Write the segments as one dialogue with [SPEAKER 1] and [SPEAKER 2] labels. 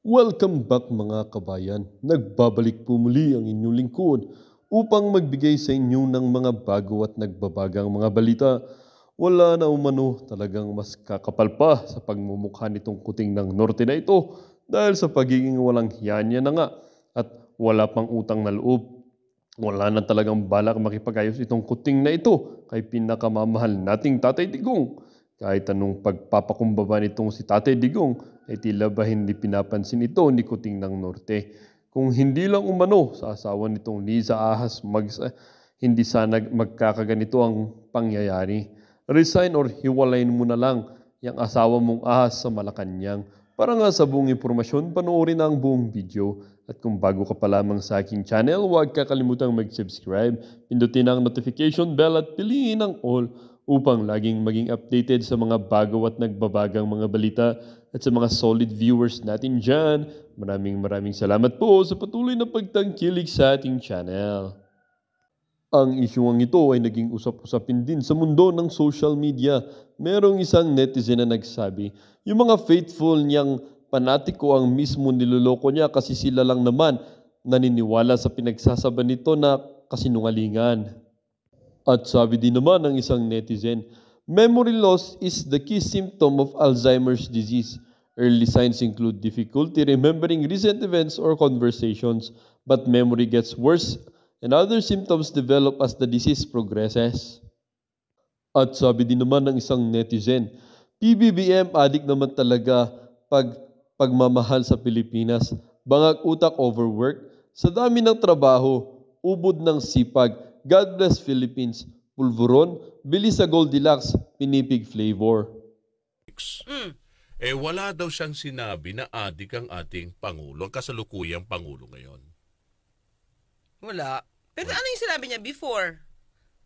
[SPEAKER 1] Welcome back mga kabayan. Nagbabalik po muli ang inyong lingkod upang magbigay sa inyo ng mga bago at nagbabagang mga balita. Wala na umano, talagang mas kakapal pa sa pagmumukha nitong kuting ng norte na ito dahil sa pagiging walang hiya niya na nga at wala pang utang na loob. Wala na talagang balak makipagayos itong kuting na ito kay pinakamamahal nating Tatay Digong. Kahit anong pagpapakumbaba nitong si Tatay Digong ay tila ba hindi pinapansin ito ni Kuting ng Norte. Kung hindi lang umano sa asawa nitong Liza Ahas hindi sana magkakaganito ang pangyayari. Resign or hiwalayin mo na lang yung asawa mong Ahas sa Malacanang. Para nga sa buong impormasyon, panoorin ang buong video. At kung bago ka pa lamang sa aking channel, huwag kakalimutang mag-subscribe, pindutin ang notification bell at piliin ang all upang laging maging updated sa mga bago at nagbabagang mga balita at sa mga solid viewers natin dyan. Maraming salamat po sa patuloy na pagtangkilik sa ating channel. Ang isyuang ito ay naging usap-usapin din sa mundo ng social media. Merong isang netizen na nagsabi, yung mga faithful niyang panatiko ang mismo niloloko niya kasi sila lang naman naniniwala sa pinagsasabi nito na kasinungalingan. At sabi din naman ng isang netizen, memory loss is the key symptom of Alzheimer's disease. Early signs include difficulty remembering recent events or conversations, but memory gets worse and other symptoms develop as the disease progresses. At sabi din naman ng isang netizen, PBBM addict naman talaga pagmamahal sa Pilipinas. Bangag utak overwork, sa dami ng trabaho, ubod ng sipag. God bless Philippines. Pulveron, bilis sa Goldilocks, pinipig flavor.
[SPEAKER 2] Wala daw siyang sinabi na adik ang ating Pangulo, ang kasalukuyang Pangulo ngayon.
[SPEAKER 3] Wala. Pero ano yung sinabi niya before?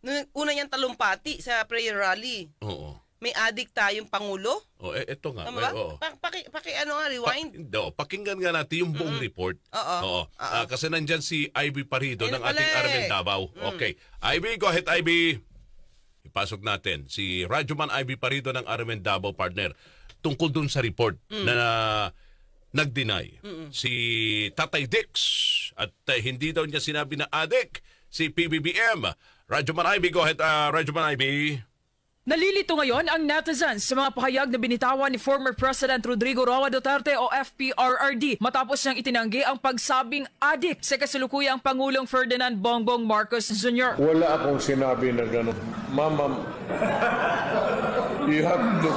[SPEAKER 3] Nung una niyang talumpati sa prayer rally.
[SPEAKER 2] Oo.
[SPEAKER 3] May adik tayong Pangulo?
[SPEAKER 2] Eto nga.
[SPEAKER 3] Tama ba?
[SPEAKER 2] Oo.
[SPEAKER 3] Rewind.
[SPEAKER 2] Pakinggan nga natin yung buong report.
[SPEAKER 3] Oo.
[SPEAKER 2] Kasi nandyan si Ivy Parido ng
[SPEAKER 3] pala
[SPEAKER 2] ating Armen Davao. Okay. Ivy, go ahead Ivy. Ipasok natin si Radyoman Ivy Parido ng Armen Davao partner tungkol dun sa report na nag-deny si Tatay Dix at hindi daw niya sinabi na adik si PBBM. Radyoman Ivy, go ahead Radyoman Ivy.
[SPEAKER 4] Nalilito ngayon ang netizens sa mga pahayag na binitawan ni former President Rodrigo Roa Duterte o FPRRD matapos niyang itinanggi ang pagsabing adik sa kasalukuyang Pangulong Ferdinand Bongbong Marcos Jr.
[SPEAKER 5] Wala akong sinabi na gano'n. Mama, you have to,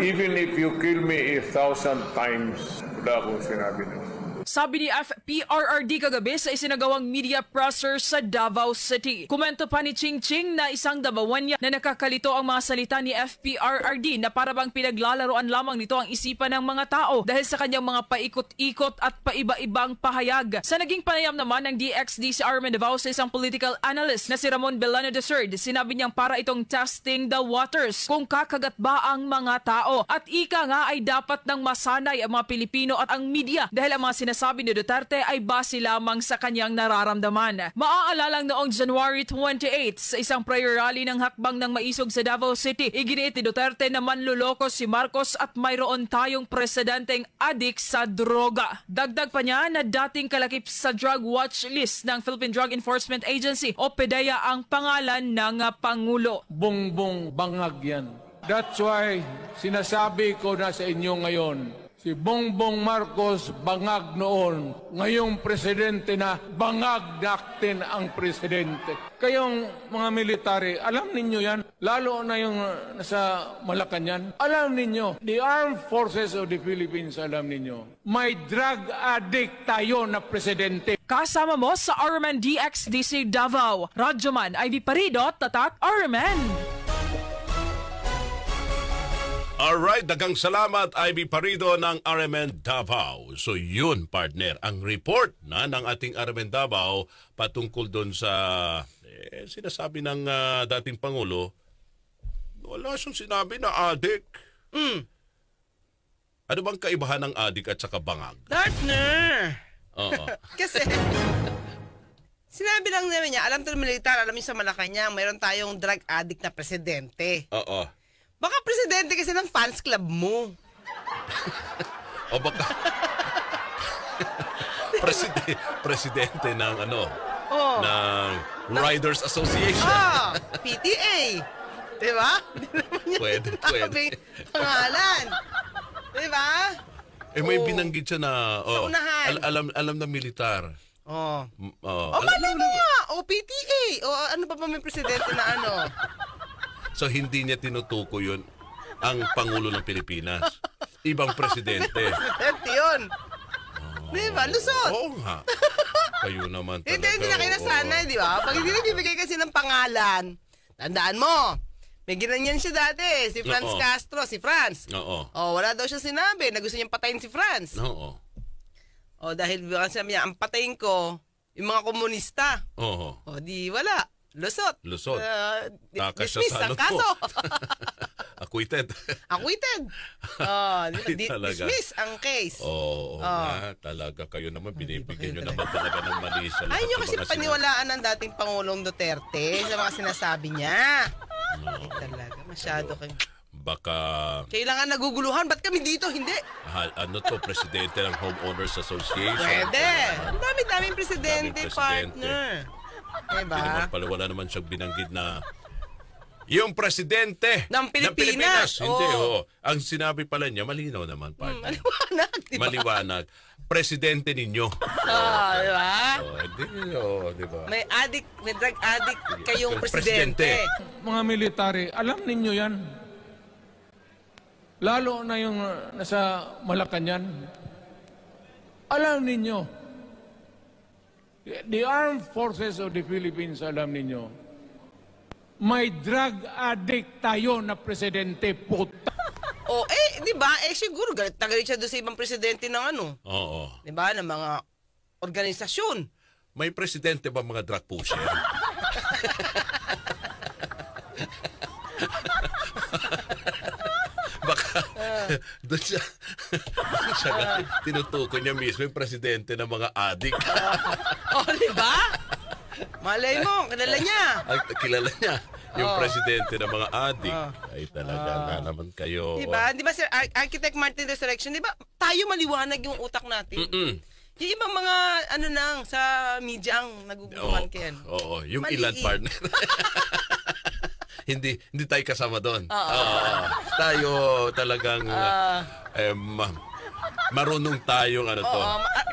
[SPEAKER 5] even if you kill me 1,000 times, wala akong sinabi na gano'n.
[SPEAKER 4] Sabi ni FPRRD kagabi sa isinagawang media presser sa Davao City. Komento pa ni Ching Ching na isang Davaoeña na nakakalito ang mga salita ni FPRRD na parabang pinaglalaroan lamang nito ang isipan ng mga tao dahil sa kanyang mga paikot-ikot at paiba-ibang pahayag. Sa naging panayam naman ng DXD si Armen Davao sa isang political analyst na si Ramon Belano III, sinabi niyang para itong testing the waters kung kakagat ba ang mga tao. At ika nga ay dapat nang masanay ang mga Pilipino at ang media dahil ang mga sinasabi ni Duterte ay base lamang sa kanyang nararamdaman. Maaalalang noong January 28 sa isang prayer rally ng hakbang ng maisog sa Davao City, iginiit ni Duterte na manluloko si Marcos at mayroon tayong presidenteng adik sa droga. Dagdag pa niya na dating kalakip sa drug watch list ng Philippine Drug Enforcement Agency o PDEA ang pangalan ng Pangulo.
[SPEAKER 5] Bongbong bangag yan. That's why sinasabi ko na sa inyo ngayon, si Bongbong Marcos bangag noon, ngayong presidente na bangag natin ang presidente. Kayong mga military, alam ninyo yan, lalo na yung nasa Malacanang, alam ninyo, the Armed Forces of the Philippines, alam ninyo, may drug addict tayo na presidente.
[SPEAKER 4] Kasama mo sa Armen DXDC Davao, Radyoman Ivy Parido, Tatak Armen.
[SPEAKER 2] Alright, dagang salamat Ivy Parido ng RMN Davao. So yun partner, ang report na ng ating RMN Davao patungkol doon sa sinasabi ng dating Pangulo, wala siyang sinabi na adik. Ano bang kaibahan ng adik at saka bangag?
[SPEAKER 3] Partner!
[SPEAKER 2] Oo.
[SPEAKER 3] Kasi sinabi lang namin niya, alam to ng militar, alam niyo sa Malacanang, mayroon tayong drug addict na presidente.
[SPEAKER 2] Oo.
[SPEAKER 3] Baka presidente kasi ng fans club mo.
[SPEAKER 2] O baka presidente ng
[SPEAKER 3] Oh.
[SPEAKER 2] ng Riders Association.
[SPEAKER 3] PTA. Diba? Hindi naman yan
[SPEAKER 2] Pwede,
[SPEAKER 3] sinabing pangalan. Diba?
[SPEAKER 2] May
[SPEAKER 3] Oh.
[SPEAKER 2] binanggit siya na
[SPEAKER 3] unahan.
[SPEAKER 2] alam na militar.
[SPEAKER 3] Oh.
[SPEAKER 2] Oh,
[SPEAKER 3] Malay mo nga. PTA. Ano pa may presidente na ano?
[SPEAKER 2] So hindi niya tinutuko yun ang Pangulo ng Pilipinas. Ibang presidente.
[SPEAKER 3] Presidente yun. Diba? Lusot.
[SPEAKER 2] Oo nga. Kayo naman talaga.
[SPEAKER 3] Hindi na kayo nasanay, di ba? Pag hindi nagbibigay kasi ng pangalan, tandaan mo, may ginanyan siya dati, si Franz
[SPEAKER 2] Oo.
[SPEAKER 3] Castro, si Franz.
[SPEAKER 2] Oo.
[SPEAKER 3] Wala daw siya sinabi na gusto niyang patayin si Franz.
[SPEAKER 2] Oo.
[SPEAKER 3] Dahil sabi niya, ang patayin ko, yung mga komunista.
[SPEAKER 2] Oo.
[SPEAKER 3] Di wala. Lusot.
[SPEAKER 2] Lusot. Kakasya
[SPEAKER 3] Dismiss
[SPEAKER 2] sa
[SPEAKER 3] ang
[SPEAKER 2] ano
[SPEAKER 3] kaso.
[SPEAKER 2] mo. Acquitted.
[SPEAKER 3] Acquitted.
[SPEAKER 2] Talaga.
[SPEAKER 3] Dismiss ang case.
[SPEAKER 2] Oo nga, talaga. Kayo naman, binibigyan nyo naman talaga ng mali sa lahat
[SPEAKER 3] Ayaw nyo
[SPEAKER 2] ng
[SPEAKER 3] kasi
[SPEAKER 2] mga
[SPEAKER 3] paniwalaan ng dating Pangulong Duterte sa mga sinasabi niya. Talaga, masyado kayo.
[SPEAKER 2] Baka,
[SPEAKER 3] Kailangan naguguluhan. Ba't kami dito? Hindi.
[SPEAKER 2] presidente ng Homeowners Association.
[SPEAKER 3] Pwede. Ang dami-daming presidente,
[SPEAKER 2] Daming presidente.
[SPEAKER 3] partner.
[SPEAKER 2] Hindi
[SPEAKER 3] Diba?
[SPEAKER 2] naman pala, wala naman siyang binanggit na yung presidente
[SPEAKER 3] Ng Pilipinas.
[SPEAKER 2] Hindi,
[SPEAKER 3] Oo.
[SPEAKER 2] Ang sinabi pala niya, malinaw naman, partner.
[SPEAKER 3] Maliwanag, diba?
[SPEAKER 2] Maliwanag. Presidente ninyo.
[SPEAKER 3] Diba?
[SPEAKER 2] Di ba?
[SPEAKER 3] May drug addict kayong presidente.
[SPEAKER 5] Mga military, alam ninyo yan. Lalo na yung nasa Malacanang. Alam ninyo. The Armed Forces of the Philippines, alam ninyo. May drug addict tayo na presidente, puta.
[SPEAKER 3] Di ba? Siguro galit na galit siya doon sa ibang presidente ng ano.
[SPEAKER 2] Oo.
[SPEAKER 3] Di ba? Ng mga organisasyon.
[SPEAKER 2] May presidente ba mga drug pusher? Baka doon siya tinutukoy niya mismo yung presidente ng mga adik.
[SPEAKER 3] Di ba? Malay mo, kilala niya.
[SPEAKER 2] Kilala niya yung presidente ng mga adik. Ay talaga nga naman kayo.
[SPEAKER 3] Di ba, Sir Architect Martin Resurrection, di ba? Tayo maliwanag yung utak natin. Yung ibang mga sa media ang naguguluhan kaya.
[SPEAKER 2] Oo, yung
[SPEAKER 3] Maliit.
[SPEAKER 2] ilan partner. hindi tayo kasama doon. Tayo talagang marunong tayong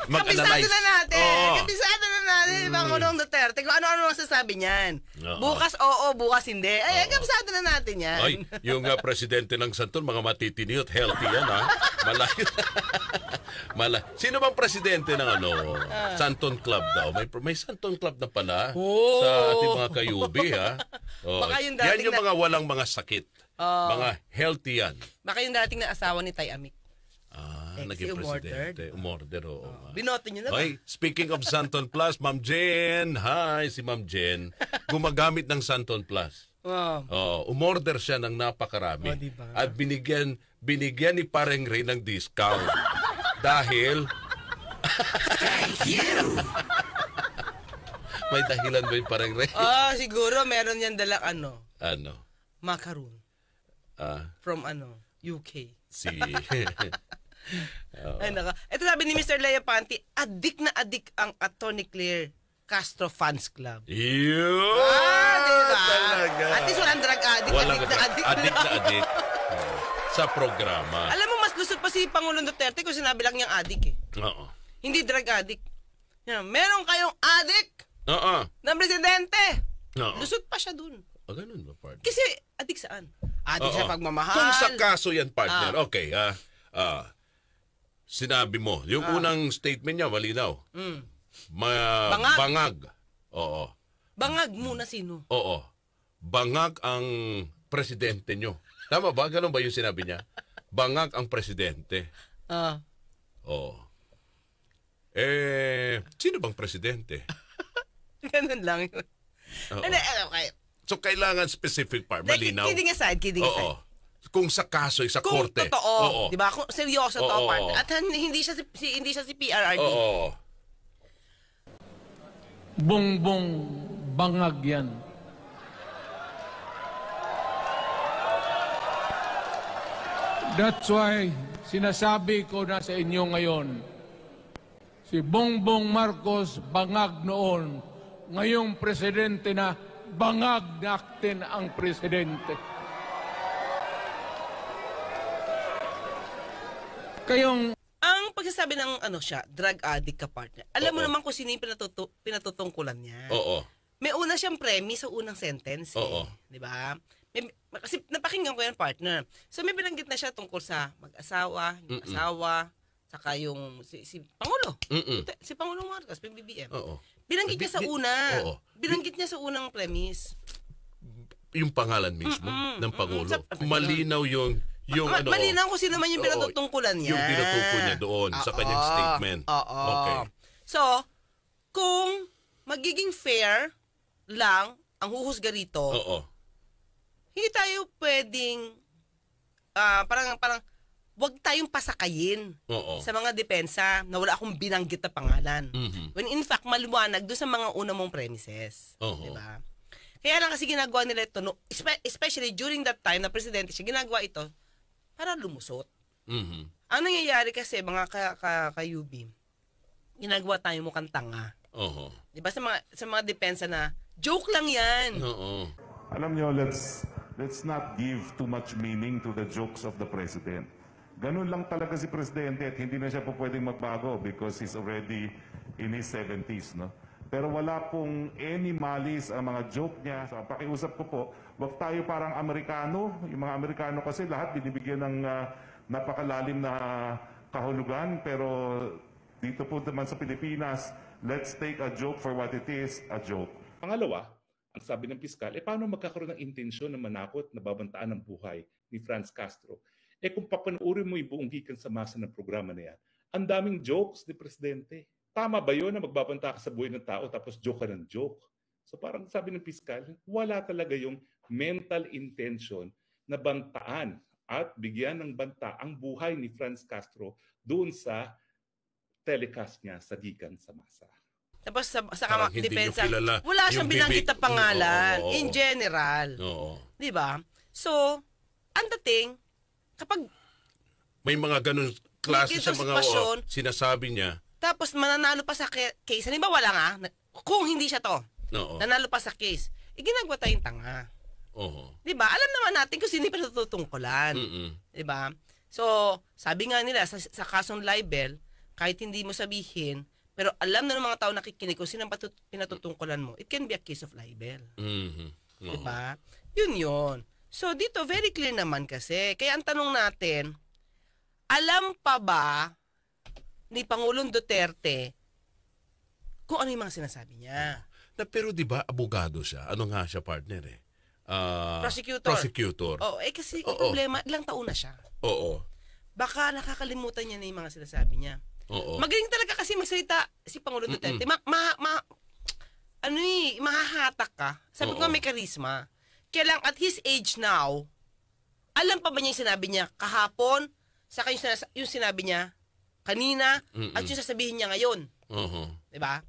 [SPEAKER 2] mag-analyze.
[SPEAKER 3] Kabisado na natin. Pangulong Duterte. Kung ano-ano ang sasabi niyan. Bukas oo, bukas hindi. Kabisado na natin yan.
[SPEAKER 2] Ay, yung presidente ng Santon, mga matitiniot, healthy yan, ha? Malayo. Sino bang presidente ng Santon Club daw? May Santon Club na pala sa ating mga kayubi, ha?
[SPEAKER 3] Baka yung
[SPEAKER 2] yan
[SPEAKER 3] dating
[SPEAKER 2] yung mga walang mga sakit. Mga healthy yan.
[SPEAKER 3] Baka yung dating na asawa ni Tay Amik.
[SPEAKER 2] Naging presidente. Umorder, oo.
[SPEAKER 3] Binoto niyo na ba?
[SPEAKER 2] Ay, speaking of Santon Plus, Ma'am Jen. Hi, si Ma'am Jen. Gumagamit ng Santon Plus. Umorder siya ng napakarami.
[SPEAKER 3] Diba?
[SPEAKER 2] At binigyan ni Pareng Ray ng discount. Dahil... Thank you! May dahilan ba yung Pareng Ray?
[SPEAKER 3] Siguro meron yan dalang
[SPEAKER 2] Ano?
[SPEAKER 3] macaroon. From UK. Ay, naka. Ito sabi ni Mr. Leo Panti, adik na adik ang Attorney Claire Castro Fans Club.
[SPEAKER 2] Yun!
[SPEAKER 3] Diba?
[SPEAKER 2] Talaga.
[SPEAKER 3] At least walang drug addict.
[SPEAKER 2] Adik na adik. Sa programa.
[SPEAKER 3] Alam mo, mas lusot pa si Pangulong Duterte kung sinabi lang niyang adik eh.
[SPEAKER 2] Oo.
[SPEAKER 3] Hindi drug addict. Yan, meron kayong adik
[SPEAKER 2] Oo.
[SPEAKER 3] na presidente.
[SPEAKER 2] Oo.
[SPEAKER 3] Lusot pa siya dun.
[SPEAKER 2] Ganun ba, partner?
[SPEAKER 3] Kasi adik saan? Adik sa pagmamahal.
[SPEAKER 2] Kung sa kaso yan, partner, okay, sinabi mo, yung unang statement niya, malinaw.
[SPEAKER 3] Bangag.
[SPEAKER 2] Bangag. Oo.
[SPEAKER 3] Bangag muna sino?
[SPEAKER 2] Oo. Bangag ang presidente nyo. Tama ba? Ganun ba yung sinabi niya? Bangag ang presidente. Oo. Sino bang presidente?
[SPEAKER 3] Ganun lang yun. Okay.
[SPEAKER 2] So, kailangan specific part. Malinaw.
[SPEAKER 3] Kidding aside.
[SPEAKER 2] Oo. Kung sa kaso, sa
[SPEAKER 3] Kung
[SPEAKER 2] korte.
[SPEAKER 3] totoo,
[SPEAKER 2] Oo.
[SPEAKER 3] di ba? Kung seryoso to,
[SPEAKER 2] Oo.
[SPEAKER 3] partner. At hindi siya si PRRD.
[SPEAKER 2] Oo.
[SPEAKER 5] Bongbong bangag yan. That's why sinasabi ko na sa inyo ngayon, Si Bongbong Marcos bangag noon, ngayong presidente na bangag natin ang presidente. Kayong
[SPEAKER 3] Ang pagsasabi ng drug addict ka partner. Alam mo
[SPEAKER 2] Oo.
[SPEAKER 3] naman kung sino yung pinatutungkulan niya.
[SPEAKER 2] Oo.
[SPEAKER 3] May una siyang premise sa unang sentence.
[SPEAKER 2] Oo.
[SPEAKER 3] Di ba? Kasi napakinggan ko yan, partner. So may binanggit na siya tungkol sa mag-asawa, yung asawa, saka yung si Pangulo. Si Pangulong Marcos, PBBM.
[SPEAKER 2] Oo.
[SPEAKER 3] Binanggit niya sa una.
[SPEAKER 2] Oo.
[SPEAKER 3] Binanggit niya sa unang premise.
[SPEAKER 2] Yung pangalan mismo ng Pangulo.
[SPEAKER 3] Sa-
[SPEAKER 2] Malinaw yung
[SPEAKER 3] Malinaw kung sino man yung
[SPEAKER 2] Oo.
[SPEAKER 3] pinatutungkulan niya.
[SPEAKER 2] Yung tinutukoy niya doon sa kanyang statement.
[SPEAKER 3] Oo.
[SPEAKER 2] Okay.
[SPEAKER 3] So, kung magiging fair lang ang huhusga rito,
[SPEAKER 2] Oo.
[SPEAKER 3] hindi tayo pwedeng parang wag tayong pasakayin
[SPEAKER 2] Oo.
[SPEAKER 3] sa mga depensa na wala akong binanggit na pangalan.
[SPEAKER 2] Mhm.
[SPEAKER 3] When in fact, maliwanag doon sa mga una mong premises.
[SPEAKER 2] Oo.
[SPEAKER 3] Diba? Kaya lang kasi ginagawa nila ito, especially during that time na presidente siya, ginagawa ito para lumusot.
[SPEAKER 2] Mhm.
[SPEAKER 3] Ang nangyayari kasi, mga ka-UB, ginagawa tayo mukhang tanga.
[SPEAKER 2] Oo.
[SPEAKER 3] Diba sa mga depensa na, joke lang yan.
[SPEAKER 2] Oo.
[SPEAKER 6] Alam nyo, let's not give too much meaning to the jokes of the president. Ganun lang talaga si presidente at hindi na siya po pwedeng magbago because he's already in his 70s, no? Pero wala pong any malice ang mga joke niya. So, pakiusap ko po, wag tayo parang Amerikano. Yung mga Amerikano kasi lahat binibigyan ng napakalalim na kahulugan. Pero dito po naman sa Pilipinas, let's take a joke for what it is, a joke.
[SPEAKER 7] Pangalawa, ang sabi ng piskal, paano magkakaroon ng intensyon na manakot na babantaan ng buhay ni Franz Castro? Kung papanuorin mo yung buong gikan sa masa ng programa na yan, ang daming jokes ni Presidente. Tama ba yun na magbabanta ka sa buhay ng tao tapos joke ka ng joke? So parang sabi ng piskal, wala talaga yung mental intention na bantaan at bigyan ng banta ang buhay ni Franz Castro doon sa telecast niya sa gikan sa masa.
[SPEAKER 3] Tapos sa
[SPEAKER 2] Parang hindi
[SPEAKER 3] depensa,
[SPEAKER 2] niyo kilala
[SPEAKER 3] wala siyang
[SPEAKER 2] yung
[SPEAKER 3] binanggit na
[SPEAKER 2] bibig.
[SPEAKER 3] pangalan.
[SPEAKER 2] Oo.
[SPEAKER 3] In general.
[SPEAKER 2] Oo.
[SPEAKER 3] Di ba? So, ang dating, kapag
[SPEAKER 2] May mga ganun klase sa mga
[SPEAKER 3] sitwasyon,
[SPEAKER 2] sinasabi niya.
[SPEAKER 3] tapos mananalo pa sa case, halimbawa lang kung hindi siya to,
[SPEAKER 2] Oo.
[SPEAKER 3] nanalo pa sa case, ginagawa tayong tanga.
[SPEAKER 2] Oo.
[SPEAKER 3] Di ba? Alam naman natin kung sino yung pinatutungkulan.
[SPEAKER 2] Mm-mm.
[SPEAKER 3] Di ba? So, sabi nga nila, sa kasong libel, kahit hindi mo sabihin, pero alam na ng mga tao nakikinig kung sino ang pinatutungkulan mo, it can be a case of libel.
[SPEAKER 2] Mhm. Oo.
[SPEAKER 3] Di ba? Yun. So, dito, very clear naman kasi. Kaya ang tanong natin, alam pa ba ni Pangulong Duterte kung ano yung mga sinasabi niya?
[SPEAKER 2] Pero di ba abogado siya? Ano nga siya, partner eh?
[SPEAKER 3] Prosecutor.
[SPEAKER 2] Prosecutor.
[SPEAKER 3] Kasi
[SPEAKER 2] Oo.
[SPEAKER 3] yung problema, ilang taon na siya.
[SPEAKER 2] Oo.
[SPEAKER 3] Baka nakakalimutan niya na yung mga sinasabi niya.
[SPEAKER 2] Oo.
[SPEAKER 3] Magaling talaga kasi magsalita si Pangulong Duterte. Mahahatak ka. Sabi ko
[SPEAKER 2] Oo.
[SPEAKER 3] may karisma. Kaya lang at his age now, alam pa ba niya yung sinabi niya kahapon, saka yung sinabi niya kanina, at yung sasabihin niya ngayon.
[SPEAKER 2] Oo.
[SPEAKER 3] Diba?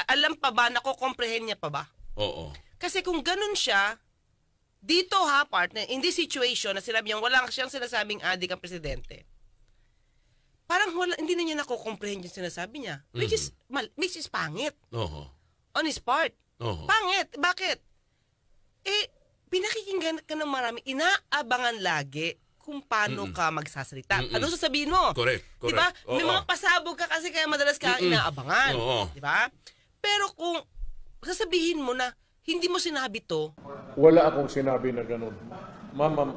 [SPEAKER 3] Alam pa ba, nako-comprehend niya pa ba?
[SPEAKER 2] Oo.
[SPEAKER 3] Kasi kung ganun siya, dito partner, in this situation na sinabi niya, wala siyang sinasabing adik ang presidente, parang hindi na niya nako-comprehend yung sinasabi niya. Which is pangit.
[SPEAKER 2] Oo.
[SPEAKER 3] On his part.
[SPEAKER 2] Oo.
[SPEAKER 3] Pangit. Bakit? Pinakikinggan ka ng marami, inaabangan lagi kung paano ka magsasalita. Ano sasabihin mo?
[SPEAKER 2] Correct.
[SPEAKER 3] Diba? May
[SPEAKER 2] Oo.
[SPEAKER 3] mga pasabog ka kasi kaya madalas ka inaabangan.
[SPEAKER 2] Oo.
[SPEAKER 3] Diba? Pero kung sasabihin mo na hindi mo sinabi to,
[SPEAKER 5] wala akong sinabi na ganun. Mama,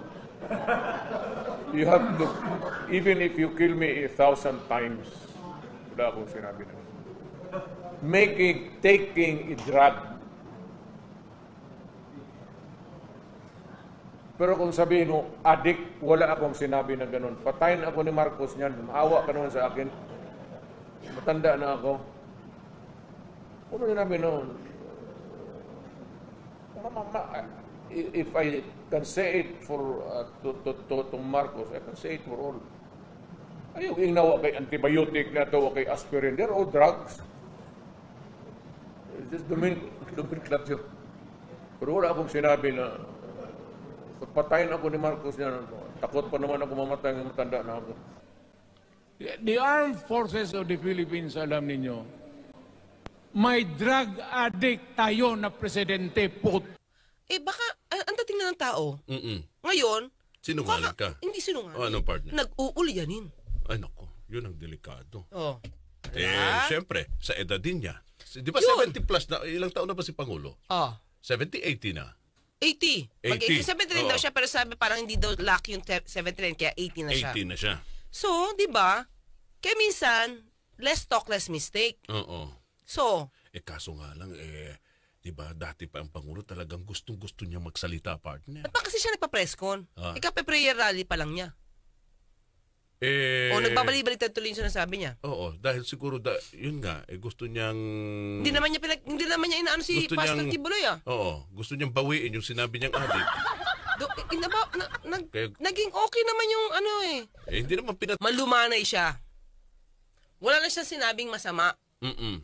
[SPEAKER 5] you have to, even if you kill me 1,000 times, wala akong sinabi na ganun. Taking a drug. Pero kung sabihin mo, addict, wala akong sinabi na ganun. Patayin ako ni Marcos niyan, maawa ka naman sa akin. Matanda na ako. Ano sinabi noon? If I can say it for to Marcos, I can say it for all. Ayaw inawa kay antibiotic na to, kay aspirin. They're all drugs. It's just nomenclature. Pero wala akong sinabi na patayin ako ni Marcos niya. Takot pa naman ako mamatay ng matanda na ako. The Armed Forces of the Philippines, alam ninyo, may drug addict tayo na presidente,
[SPEAKER 3] Eh baka, ang dating na ng tao.
[SPEAKER 2] Mm-mm.
[SPEAKER 3] Ngayon,
[SPEAKER 2] Sinungaling ka.
[SPEAKER 3] hindi sinungaling.
[SPEAKER 2] O, ano, partner?
[SPEAKER 3] Nag-uulyanin.
[SPEAKER 2] Ay, naku. Yun ang delikado.
[SPEAKER 3] Oh.
[SPEAKER 2] Siyempre, sa edad din niya. Di ba
[SPEAKER 3] Yun.
[SPEAKER 2] 70 plus na? Ilang taon na ba si Pangulo?
[SPEAKER 3] Oh.
[SPEAKER 2] 70, 80 na.
[SPEAKER 3] 80.
[SPEAKER 2] 80.
[SPEAKER 3] 79 daw
[SPEAKER 2] Oo.
[SPEAKER 3] siya, pero sabi parang hindi daw lucky yung 79, kaya 80 na siya.
[SPEAKER 2] 80 na siya.
[SPEAKER 3] So, di ba? Kaya minsan, less talk, less mistake.
[SPEAKER 2] Oo.
[SPEAKER 3] So,
[SPEAKER 2] Kaso nga lang, di ba, dati pa ang Pangulo talagang gustong-gusto niya magsalita, partner.
[SPEAKER 3] at pa kasi siya nagpa-presscon.
[SPEAKER 2] Ah.
[SPEAKER 3] Ika-prayer rally pa lang niya. O nagbabalik-balik tuloy yung sinasabi niya.
[SPEAKER 2] Oo, dahil siguro, yun nga, gusto niyang...
[SPEAKER 3] Hindi naman niya inaano si
[SPEAKER 2] Gusto
[SPEAKER 3] Pastor
[SPEAKER 2] niyang-
[SPEAKER 3] Tibuloy ah.
[SPEAKER 2] Oo, gusto niyang bawiin yung sinabi niyang adik. Kaya-
[SPEAKER 3] Naging okay naman yung ano eh.
[SPEAKER 2] Hindi naman
[SPEAKER 3] Malumanay siya. Wala na siya sinabing masama
[SPEAKER 2] Mm-mm.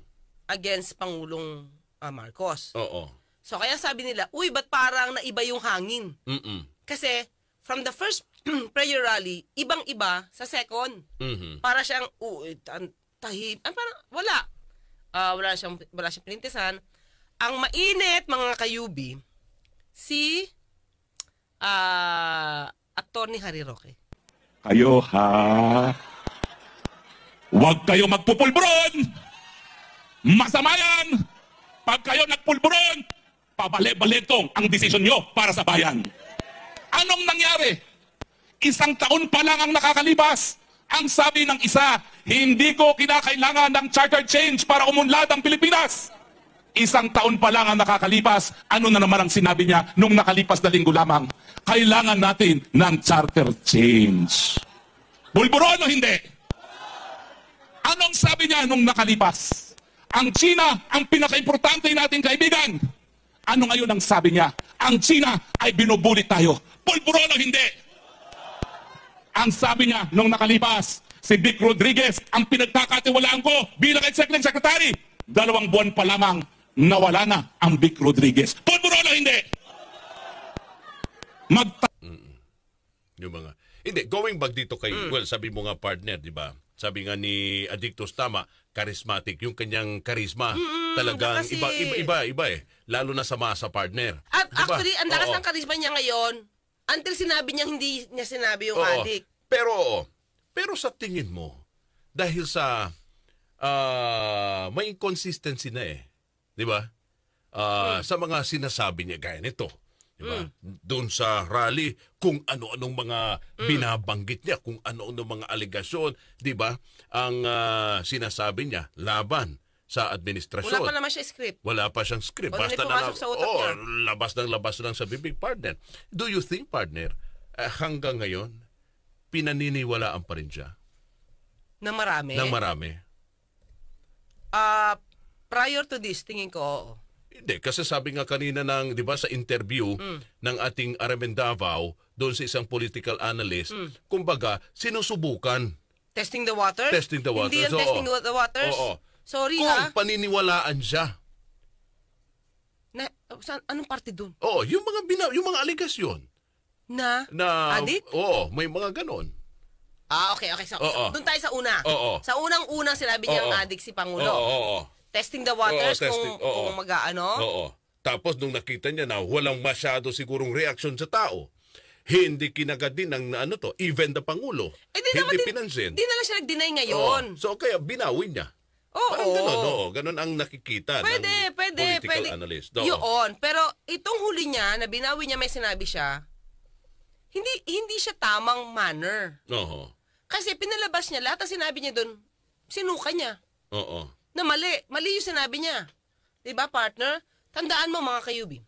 [SPEAKER 3] against Pangulong Marcos.
[SPEAKER 2] Oo.
[SPEAKER 3] So kaya sabi nila, uy, ba't parang naiba yung hangin?
[SPEAKER 2] Mm-mm.
[SPEAKER 3] Kasi from the first prayer rally, ibang-iba sa second.
[SPEAKER 2] Mhm.
[SPEAKER 3] Para siyang, parang wala. Wala siyang pinintisan. Ang mainit, mga kayubi, si aktor ni Harry Roque.
[SPEAKER 8] Kayo ha? Huwag kayo magpupulburon! Masama yan! Pag kayo nagpulburon, pabalik-baliktong ang desisyon nyo para sa bayan. Anong nangyari? 1 taon pa lang ang nakakalipas. Ang sabi ng isa, hindi ko kinakailangan ng charter change para umunlad ang Pilipinas. 1 taon pa lang ang nakakalipas. Ano na naman ang sinabi niya nung nakalipas na linggo lamang? Kailangan natin ng charter change. Bulburon o hindi? Anong sabi niya nung nakalipas? Ang China ang pinaka-importante nating kaibigan. Ano ngayon ang sabi niya? Ang China ay binubulit tayo. Bulburon o hindi? Ang sabi niya nung nakalipas, si Vic Rodriguez ang pinagkakatiwalaan ko bilang Executive Secretary. 2 buwan pa lamang nawala na ang Vic Rodriguez. Bulburon o hindi?
[SPEAKER 2] Yung mga... Hindi, going back dito kay... Well, sabi mo nga partner, di ba? Sabi nga ni Adictos, tama, charismatic. Yung kanyang charisma, talagang
[SPEAKER 3] kasi-
[SPEAKER 2] iba eh. Lalo na sa masa partner.
[SPEAKER 3] At
[SPEAKER 2] Di ba?
[SPEAKER 3] actually, ang lakas
[SPEAKER 2] Oo.
[SPEAKER 3] ng karisma niya ngayon, until sinabi niya, hindi niya sinabi yung
[SPEAKER 2] Oo.
[SPEAKER 3] adik.
[SPEAKER 2] Pero sa tingin mo, dahil sa may inconsistency na eh. Di ba? Sa mga sinasabi niya, gaya nito. Di ba? Doon sa rally, kung ano-anong mga binabanggit niya, kung ano-anong mga aligasyon, di ba? Ang sinasabi niya, laban sa administrasyon.
[SPEAKER 3] Wala pa naman siya script.
[SPEAKER 2] Wala pa siyang script.
[SPEAKER 3] Wala na pumasok sa utak niya.
[SPEAKER 2] Labas lang sa bibig, partner. Do you think, partner, hanggang ngayon, pinaniniwalaan pa rin siya
[SPEAKER 3] Na marami.
[SPEAKER 2] ng marami?
[SPEAKER 3] Prior to this, tingin ko, oo.
[SPEAKER 2] Hindi, kasi sabi nga kanina ng, di ba, sa interview ng ating Aramen Davao, doon sa isang political analyst, kumbaga, sinusubukan.
[SPEAKER 3] Testing the waters?
[SPEAKER 2] Testing the waters,
[SPEAKER 3] Hindi yan
[SPEAKER 2] oo.
[SPEAKER 3] testing the waters?
[SPEAKER 2] Oo.
[SPEAKER 3] Sorry
[SPEAKER 2] Kung paniniwalaan siya.
[SPEAKER 3] Anong parte dun?
[SPEAKER 2] Oo, yung mga aligasyon.
[SPEAKER 3] Na?
[SPEAKER 2] Na,
[SPEAKER 3] Adik?
[SPEAKER 2] Oo, may mga ganon.
[SPEAKER 3] Okay. So,
[SPEAKER 2] Oo.
[SPEAKER 3] doon tayo sa una.
[SPEAKER 2] Oo.
[SPEAKER 3] Sa unang-unang sinabi niya
[SPEAKER 2] Oo.
[SPEAKER 3] ang adik si Pangulo.
[SPEAKER 2] Oo.
[SPEAKER 3] Testing the waters
[SPEAKER 2] Oo, testing. Oo.
[SPEAKER 3] kung mag-ano.
[SPEAKER 2] Oo. Tapos nung nakita niya na walang masyado sigurong reaksyon sa tao, hindi kinagad din ng even the Pangulo. Hindi pinansin.
[SPEAKER 3] Di na lang siya nag-deny ngayon.
[SPEAKER 2] Oo. So kaya binawin niya.
[SPEAKER 3] Oo.
[SPEAKER 2] Parang gano'n, oo. Gano'n ang nakikita ng political analyst. Oo.
[SPEAKER 3] Yun. Pero itong huli niya, na binawi niya, may sinabi siya, hindi siya tamang manner.
[SPEAKER 2] Oo.
[SPEAKER 3] Kasi pinalabas niya, lahat ng sinabi niya doon, sinuka niya.
[SPEAKER 2] Oo.
[SPEAKER 3] Na mali. Mali yung sinabi niya. Diba, partner? Tandaan mo, mga kayubi.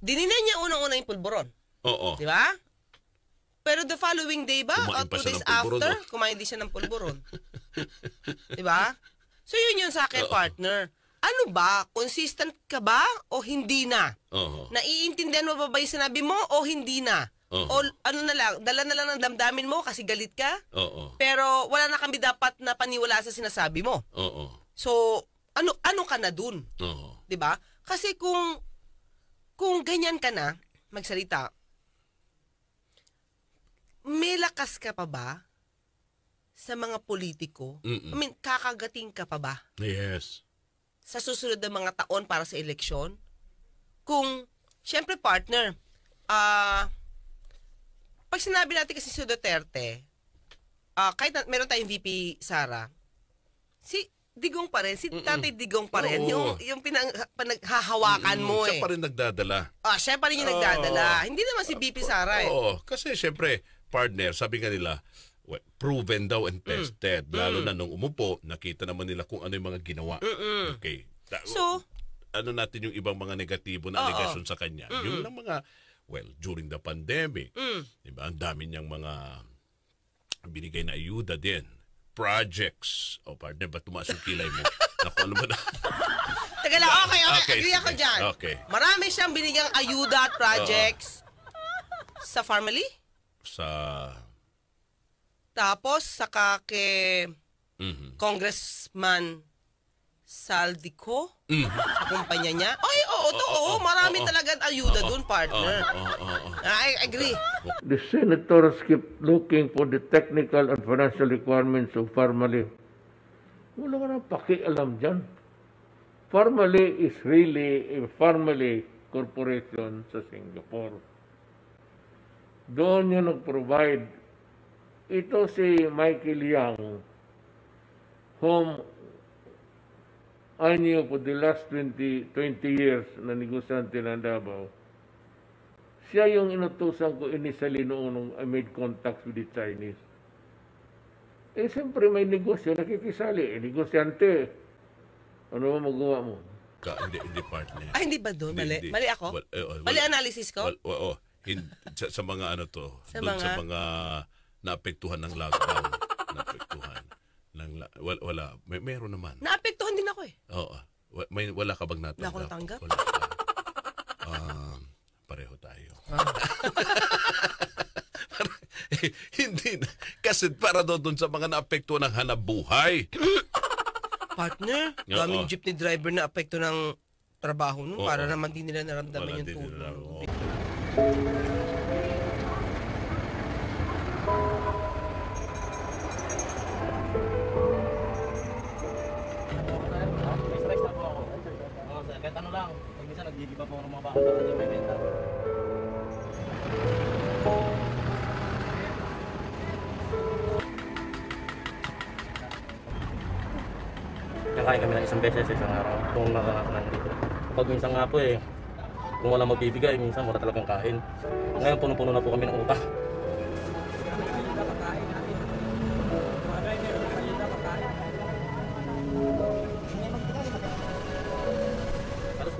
[SPEAKER 3] Dininay niya unang-una yung pulburon.
[SPEAKER 2] Oo.
[SPEAKER 3] Diba? Pero the following day ba,
[SPEAKER 2] Kumain
[SPEAKER 3] or
[SPEAKER 2] pa
[SPEAKER 3] 2
[SPEAKER 2] siya
[SPEAKER 3] days
[SPEAKER 2] ng pulburon,
[SPEAKER 3] after,
[SPEAKER 2] no?
[SPEAKER 3] kumain din siya ng pulburon. Diba? So yun sa akin, partner. Ano ba? Consistent ka ba o hindi na?
[SPEAKER 2] Oo.
[SPEAKER 3] Naiintindihan mo ba yung sinabi mo o hindi na? O ano na lang, dala na lang ng damdamin mo kasi galit ka?
[SPEAKER 2] Oo.
[SPEAKER 3] Pero wala na kami dapat na paniwala sa sinasabi mo.
[SPEAKER 2] Oo.
[SPEAKER 3] So, ano ka na dun?
[SPEAKER 2] Oo.
[SPEAKER 3] 'Di ba? Kasi kung ganyan ka na magsalita, may lakas ka pa ba sa mga politiko,
[SPEAKER 2] Mm-mm.
[SPEAKER 3] I mean, kakagating ka pa ba
[SPEAKER 2] Yes.
[SPEAKER 3] sa susunod na mga taon para sa eleksyon? Kung, syempre partner, pag sinabi natin kasi si Duterte, kahit meron tayong VP Sara, si Digong pa rin, si Tatay Digong pa rin,
[SPEAKER 2] Oo.
[SPEAKER 3] yung pinaghahawakan mo
[SPEAKER 2] Siya pa rin nagdadala.
[SPEAKER 3] Siya pa rin yung nagdadala. Hindi naman si VP Sara eh.
[SPEAKER 2] Oo, kasi syempre, partner, sabi nga nila, proven daw and tested. Lalo na nung umupo, nakita naman nila kung ano yung mga ginawa. Okay.
[SPEAKER 3] So,
[SPEAKER 2] ano natin yung ibang mga negatibo na allegation sa kanya? Yung lang mga, during the pandemic, diba, ang dami niyang mga binigay na ayuda din. Projects. Partner, ba tumaas yung kilay mo? Naku, ano ba na?
[SPEAKER 3] Teka lang, okay.
[SPEAKER 2] Okay,
[SPEAKER 3] Agree ako
[SPEAKER 2] sige.
[SPEAKER 3] dyan.
[SPEAKER 2] Okay.
[SPEAKER 3] Marami siyang binigyang ayuda at projects sa family. Tapos, saka kay Congressman Saldico sa kumpanya niya. Ay, oo, marami talagang ayuda dun, partner. I agree.
[SPEAKER 5] The senators keep looking for the technical and financial requirements of Farmally. Wala ka nang pakialam dyan. Farmally is really a Farmally corporation sa Singapore. Doon yun nag-provide. Ito si Michael Yang, whom I knew for the last 20 years na negosyante ng Davao. Siya yung inutusan ko initially noong nung I made contacts with the Chinese. Siyempre may negosyo, nakikisali. Negosyante. Ano ba magawa mo?
[SPEAKER 2] Hindi partner.
[SPEAKER 3] Hindi ba doon? Mali?
[SPEAKER 2] Hindi.
[SPEAKER 3] Mali ako? Mali analysis ko?
[SPEAKER 2] Oo. Sa mga ano to,
[SPEAKER 3] Sa
[SPEAKER 2] sa mga naapektuhan ng lockdown. Wala. Meron naman.
[SPEAKER 3] Naapektuhan din ako eh.
[SPEAKER 2] Oo. Wala ka bang natanggap?
[SPEAKER 3] Wala ako natanggap.
[SPEAKER 2] Wala ka. Pareho tayo. Hindi na. Kasi para doon sa mga naapektuhan ng hanap buhay.
[SPEAKER 3] Partner, daming jeepney driver na apekto ng trabaho nun. Para naman din nila naramdaman yung tulong.
[SPEAKER 9] Kahit ano lang, pag minsan nagdidiba po ng mga baka para di may benta. Nakain kami ng isang beses sa isang araw kung nakakanan dito. Pag minsan nga po kung wala magbibigay, minsan wala talagang kain. Ngayon puno-puno na po kami ng utang.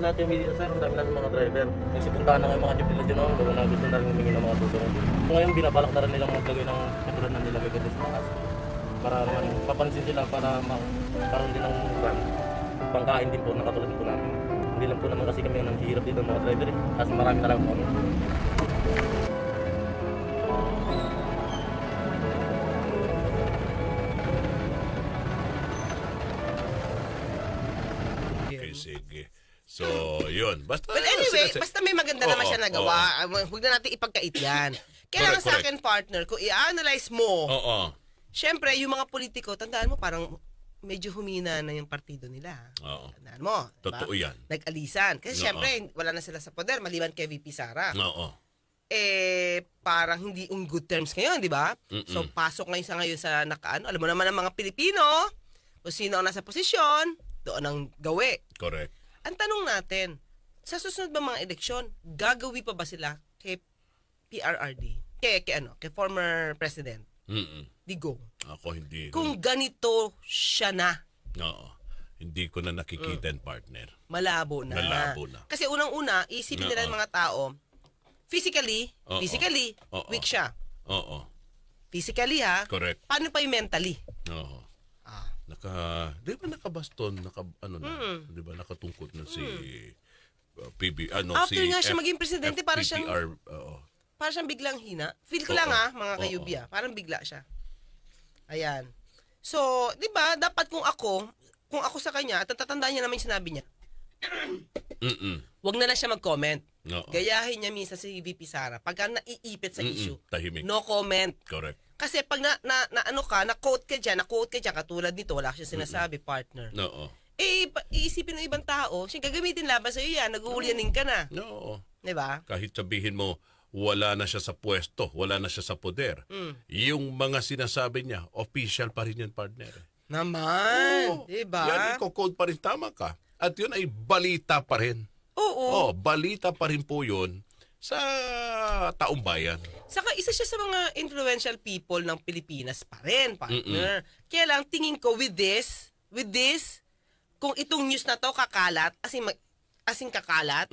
[SPEAKER 9] Lahat yung media sir, ang dami natin mga driver. Nagsipuntahan na yung mga jeep nila dyan noon, gawin na gusto na rin humingi ng mga tutulong. Ngayon binabalak na rin nilang maglagay ng katulad na nilagay ko sa taas. Para naman papansin sila para magkaroon din ng pangkain din po na katulad po namin. Hindi lang po naman kasi kami nang hihirap dito ng mga driver kasi marami talaga po kami.
[SPEAKER 2] Okay, sige. So, yun. Basta,
[SPEAKER 3] But anyway, basta may maganda naman siya nagawa. Huwag na natin ipagkait yan. Kaya lang sa akin, partner, kung i-analyze mo, syempre, yung mga politiko, tandaan mo, parang medyo humina na yung partido nila. Tandaan mo.
[SPEAKER 2] Totoo yan.
[SPEAKER 3] Nag-alisan. Kasi syempre, wala na sila sa poder, maliban kay VP Sara. Parang hindi on good terms ngayon, di ba? So, pasok ngayon sa nakaano. Alam mo naman ang mga Pilipino, kung sino ang nasa posisyon, doon ang gawi.
[SPEAKER 2] Correct.
[SPEAKER 3] Ang tanong natin, sa susunod ba mga eleksyon, gagawi pa ba sila kay PRRD? Kay former President Digong?
[SPEAKER 2] Ako hindi.
[SPEAKER 3] Kung ganito siya na.
[SPEAKER 2] Hindi ko na nakikita yung partner.
[SPEAKER 3] Malabo na. Kasi unang-una, isipin nila ng mga tao, physically, weak siya. Physically
[SPEAKER 2] Correct.
[SPEAKER 3] Paano pa yung mentally?
[SPEAKER 2] Di ba nakabaston, di ba nakatungkot na si
[SPEAKER 3] After nga siya maging presidente, para siyang biglang hina. Feel ko lang mga kayubi, parang bigla siya. Ayan. So, di ba, dapat kung ako sa kanya, at tatandaan niya naman yung sinabi niya, wag na lang siya mag-comment.
[SPEAKER 2] Oo.
[SPEAKER 3] Gayahin niya minsan si VP Sara pagka naiipit sa issue.
[SPEAKER 2] Tahimik.
[SPEAKER 3] No comment.
[SPEAKER 2] Correct.
[SPEAKER 3] Kasi pag na-quote ka dyan, katulad nito, wala siya sinasabi, partner.
[SPEAKER 2] Oo.
[SPEAKER 3] Iisipin ng ibang tao, siya gagamitin laban sa iyo yan, nag-uulyanin ka na.
[SPEAKER 2] Oo.
[SPEAKER 3] Diba?
[SPEAKER 2] Kahit sabihin mo, wala na siya sa pwesto, wala na siya sa poder. Yung mga sinasabi niya, official pa rin yan, partner.
[SPEAKER 3] Naman.
[SPEAKER 2] Oo.
[SPEAKER 3] Diba?
[SPEAKER 2] Yan, iko-code pa rin, tama ka. At yun ay balita pa rin.
[SPEAKER 3] Oo.
[SPEAKER 2] Balita pa rin po yun sa taong bayan.
[SPEAKER 3] Saka isa siya sa mga influential people ng Pilipinas pa rin, partner. Kaya lang, tingin ko with this, kung itong news na to kakalat, asing kakalat,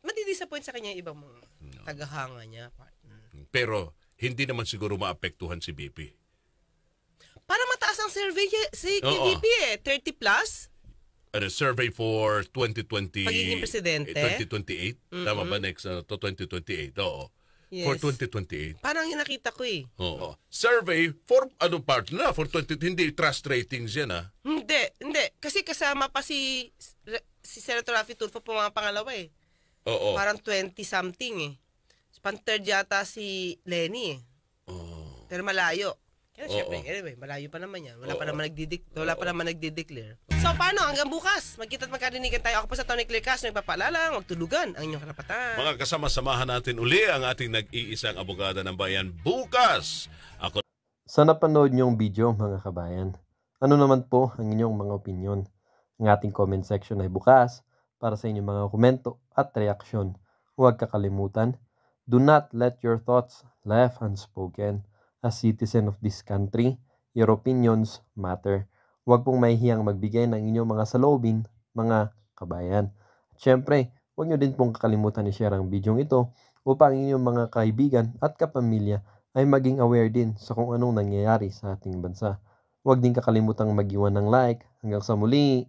[SPEAKER 3] madidisappoint sa kanya yung ibang mga tagahanga niya, partner.
[SPEAKER 2] Pero hindi naman siguro maapektuhan si BP.
[SPEAKER 3] Para mataas ang survey si
[SPEAKER 2] Oo.
[SPEAKER 3] VP 30 plus.
[SPEAKER 2] A survey for 2020
[SPEAKER 3] Pagiging presidente?
[SPEAKER 2] 2028. Tama ba next to 2028? Oo.
[SPEAKER 3] Yes.
[SPEAKER 2] For 2028.
[SPEAKER 3] Parang yung nakita ko eh.
[SPEAKER 2] Oo. Survey for partner for 20 hindi trust ratings yan ah.
[SPEAKER 3] Hindi. Kasi kasama pa si Senator Raffy Tulfo po mga pangalawa eh.
[SPEAKER 2] Oo.
[SPEAKER 3] Parang 20 something eh. Pan-third yata si Lenny eh. Pero malayo. Kaya syempre, anyway, malayo pa naman yan. Wala pa naman nagdi-declare. So paano? Hanggang bukas. Magkita't magkarinigan tayo. Ako pa sa Tony Claire Castro, nagpapaalala, huwag tulugan ang inyong karapatan.
[SPEAKER 2] Mga kasama-samahan natin uli ang ating nag-iisang abogada ng bayan bukas. Ako
[SPEAKER 10] Sa napanood niyong video mga kabayan, ano naman po ang inyong mga opinion? Ang ating comment section ay bukas para sa inyong mga komento at reaksyon. Huwag kakalimutan, do not let your thoughts left unspoken. As citizen of this country, your opinions matter. Huwag pong mahihiyang magbigay ng inyong mga saloobin, mga kabayan. At syempre, huwag nyo din pong kakalimutan i-share ang video ito upang inyong mga kaibigan at kapamilya ay maging aware din sa kung anong nangyayari sa ating bansa. Huwag din kakalimutang mag-iwan ng like. Hanggang sa muli!